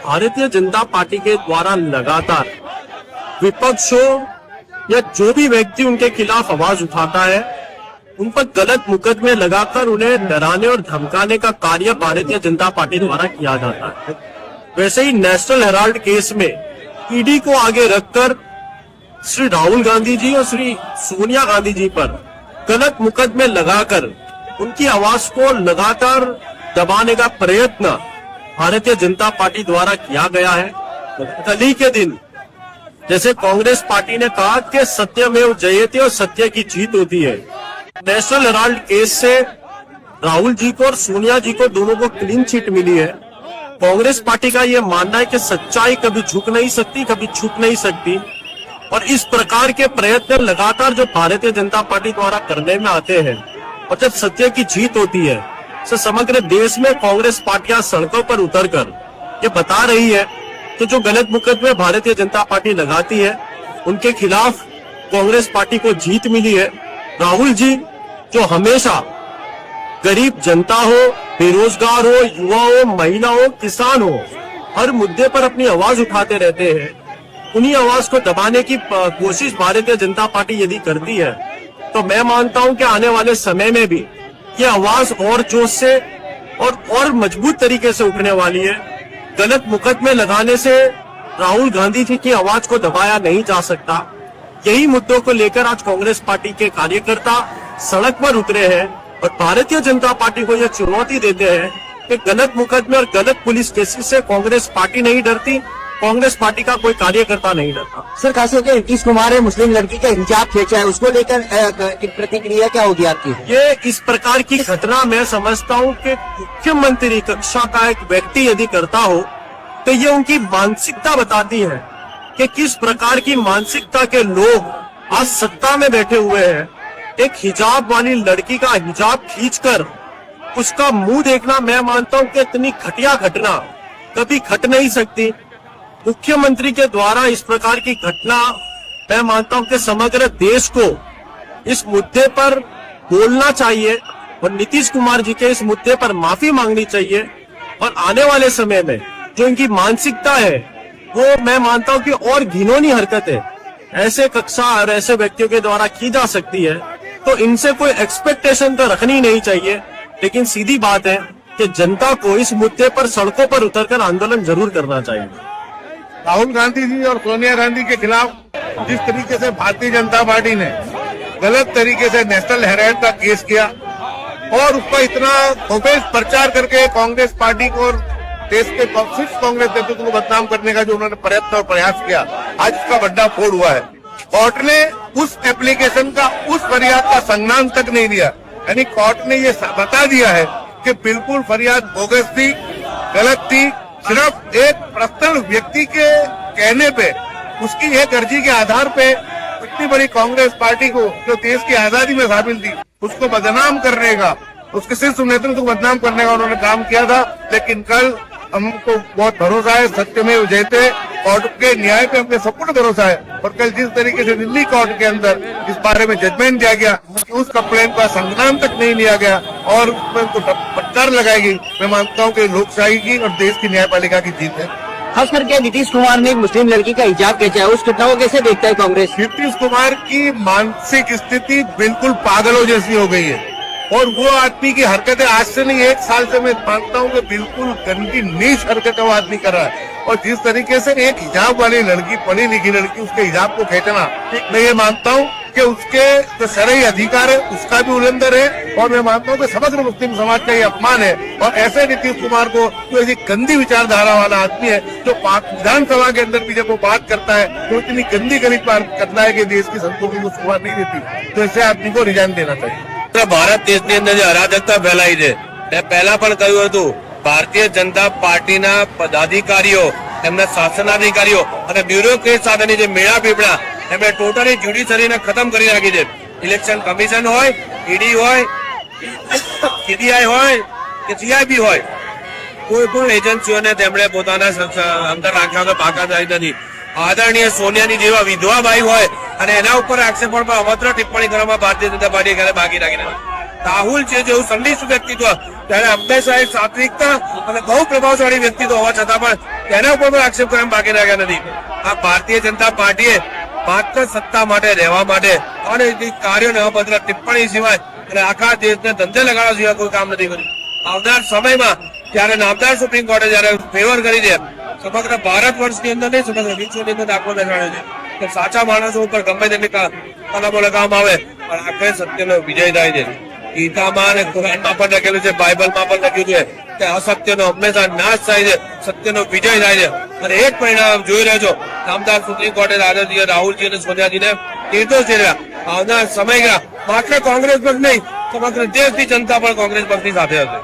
Bharatiya Janata party के द्वारा लगातार विपक्ष हो या जो भी व्यक्ति उनके खिलाफ आवाज उठाता है, उन पर गलत मुकदमे लगाकर उन्हें डराने और धमकाने का कार्य भारतीय जनता पार्टी द्वारा किया जाता है। वैसे ही नेशनल हेराल्ड केस में ईडी को आगे रखकर श्री राहुल गांधी जी और श्री सोनिया गांधी जी पर गलत मुकदमे लगाकर उनकी आवाज को लगातार दबाने का प्रयत्न भारतीय जनता पार्टी द्वारा किया गया है। कल ही के दिन जैसे कांग्रेस पार्टी ने कहा कि सत्यमेव जयते और सत्य की जीत होती है, नेशनल हेराल्ड केस से राहुल जी को और सोनिया जी को दोनों को क्लीन चिट मिली है। कांग्रेस पार्टी का यह मानना है कि सच्चाई कभी झुक नहीं सकती, कभी छुप नहीं सकती, और इस प्रकार के प्रयत्न लगातार जो भारतीय जनता पार्टी द्वारा करने में आते हैं और जब सत्य की जीत होती है तो समग्र देश में कांग्रेस पार्टियां सड़कों पर उतरकर ये बता रही है कि जो गलत मुकदमे भारतीय जनता पार्टी लगाती है उनके खिलाफ कांग्रेस पार्टी को जीत मिली है। राहुल जी जो हमेशा गरीब जनता हो, बेरोजगार हो, युवा हो, महिला हो, किसान हो, हर मुद्दे पर अपनी आवाज उठाते रहते हैं, उन्हीं आवाज को दबाने की कोशिश भारतीय जनता पार्टी यदि करती है तो मैं मानता हूं कि आने वाले समय में भी ये आवाज और जोश से और मजबूत तरीके से उठने वाली है। गलत मुकदमे लगाने से राहुल गांधी जी की आवाज को दबाया नहीं जा सकता। यही मुद्दों को लेकर आज कांग्रेस पार्टी के कार्यकर्ता सड़क पर उतरे हैं और भारतीय जनता पार्टी को यह चुनौती देते हैं कि गलत मुकदमे और गलत पुलिस केसेस से कांग्रेस पार्टी नहीं डरती, कांग्रेस पार्टी का कोई कार्यकर्ता नहीं डरता। सर, खास करके नीतीश कुमार ने मुस्लिम लड़की का हिजाब खींचा है, उसको लेकर प्रतिक्रिया क्या होगी आपकी? ये इस प्रकार की घटना मैं समझता हूँ कि मुख्यमंत्री कक्षा का एक व्यक्ति यदि करता हो तो ये उनकी मानसिकता बताती है कि किस प्रकार की मानसिकता के लोग आज सत्ता में बैठे हुए हैं। एक हिजाब वाली लड़की का हिजाब खींचकर उसका मुंह देखना, मैं मानता हूँ कि इतनी घटिया घटना कभी घट नहीं सकती। मुख्यमंत्री के द्वारा इस प्रकार की घटना, मैं मानता हूं कि समग्र देश को इस मुद्दे पर बोलना चाहिए और नीतीश कुमार जी के इस मुद्दे पर माफी मांगनी चाहिए। और आने वाले समय में जो इनकी मानसिकता है वो मैं मानता हूं कि और घिनौनी हरकतें ऐसे कक्षा और ऐसे व्यक्तियों के द्वारा की जा सकती है, तो इनसे कोई एक्सपेक्टेशन तो रखनी नहीं चाहिए। लेकिन सीधी बात है कि जनता को इस मुद्दे पर सड़कों पर उतरकर आंदोलन जरूर करना चाहिए। राहुल गांधी जी और सोनिया गांधी के खिलाफ जिस तरीके से भारतीय जनता पार्टी ने गलत तरीके से नेशनल हेराल्ड का केस किया और उसका इतना भव्य प्रचार करके कांग्रेस पार्टी को और देश के कांग्रेस नेतृत्व को बदनाम करने का जो उन्होंने प्रयत्न और प्रयास किया, आज उसका बड़ा फोड़ हुआ है। कोर्ट ने उस एप्लीकेशन का, उस फरियाद का संज्ञान तक नहीं लिया। यानी कोर्ट ने ये बता दिया है कि बिल्कुल फरियाद बोगस थी, गलत थी। सिर्फ एक पर्सनल व्यक्ति के कहने पे, उसकी एक अर्जी के आधार पे इतनी बड़ी कांग्रेस पार्टी को जो देश की आजादी में शामिल थी उसको बदनाम करने का, उसके शीर्ष नेतृत्व को बदनाम करने का उन्होंने काम किया था। लेकिन कल हमको बहुत भरोसा है, सत्यमेव जयते, कोर्ट के न्याय पे हमने संपूर्ण भरोसा है। और कल जिस तरीके से दिल्ली कोर्ट के अंदर इस बारे में जजमेंट दिया गया कि उस कंप्लेन का संज्ञान तक नहीं लिया गया और उसमें उनको फटकार लगाई गई, मैं मानता हूँ कि लोकशाही की और देश की न्यायपालिका की जीत है। खास करके नीतीश कुमार ने एक मुस्लिम लड़की का हिजाब खींचा है, उस घटना को कैसे देखता है कांग्रेस? नीतीश कुमार की मानसिक स्थिति बिल्कुल पागलों जैसी हो गई है और वो आदमी की हरकतें आज से नहीं, 1 साल से मैं मानता हूँ कि बिल्कुल गंदी नीच हरकतें वो आदमी कर रहा है। और जिस तरीके से एक हिजाब वाली लड़की, पढ़ी लिखी लड़की, उसके हिजाब को खींचना, मैं ये मानता हूँ कि उसके जो शरई अधिकार है उसका भी उल्लंघन है और मैं मानता हूँ कि समग्र मुस्लिम समाज का ये अपमान है। और ऐसे नीतीश कुमार को जो ऐसी गंदी विचारधारा वाला आदमी है, जो विधानसभा के अंदर भी जब वो बात करता है तो इतनी गंदी गरीब बात करता है कि देश की संस्कृति को शोभा नहीं देती, तो ऐसे आदमी को रिजाइन देना चाहिए। ભારત દેશની અંદર જે અરાજકતા ફેલાઈ છે તે પહેલા પણ કહ્યું હતું, ભારતીય જનતા પાર્ટીના પદાધિકારીઓ, તેમના શાસનાધિકારીઓ અને બ્યુરોક્રેટ સાથેની જે મેળા પીપળા એમણે ટોટલી જ્યુડિશરીને ખતમ કરી નાખી છે। ઇલેક્શન કમિશન હોય, ઈડી હોય, સીબીઆઈ હોય કે સીઆઈબી હોય, કોઈ પણ એજન્સીઓને તેમણે પોતાના અંદર રાખ્યા વગર બાકાત રહી નથી। આદરણીય સોનિયાની જેવા વિધવા બાઈ હોય અને એના ઉપર આક્ષેપણ પર અભદ્ર ટિપ્પણી કરવામાં ભારતીય જનતા પાર્ટીએ ક્યારે બાકી રાખી નથી। રાહુલ છે જેવું સંનિષ્ઠ વ્યક્તિત્વ ત્યારે હંમેશા એક સાત્વિકતા અને બહુ પ્રભાવશાળી વ્યક્તિત્વ હોવા છતાં પણ તેના ઉપર પણ આક્ષેપ કરવા બાકી રાખ્યા નથી. આ ભારતીય જનતા પાર્ટીએ માત્ર સત્તા માટે રહેવા માટે અને કાર્યો અભદ્ર ટિપ્પણી સિવાય અને આખા દેશને ધંધે લગાડવા સિવાય કોઈ કામ નથી કર્યું. આવનાર સમયમાં જયારે નામદાર સુપ્રીમ કોર્ટે જયારે ફેવર કરી દે, સમગ્ર ભારત વર્ષની અંદર નહીં સમગ્ર વિશ્વની અંદર દાખલો બેસાડ્યો છે કે સાચા માણસો ઉપર ગમે તેટલી કલમો લગાવવામાં આવે પણ આખરે સત્યનો વિજય થાય છે. ગીતામાં અને કુરાનમાં પણ લખેલું છે, બાઇબલમાં પણ લખ્યું છે કે અસત્યનો હંમેશા નાશ થાય છે, સત્યનો વિજય થાય છે. અને એક પરિણામ જોઈ રહ્યો છો, નામદાર સુપ્રીમ કોર્ટે રાજાજી, રાહુલજી અને સોનિયાજીને નિર્દોષ ઠેરવ્યા. આવનાર સમયમાં માત્ર કોંગ્રેસ પક્ષ નહીં, સમગ્ર દેશની જનતા પણ કોંગ્રેસ પક્ષની સાથે હશે.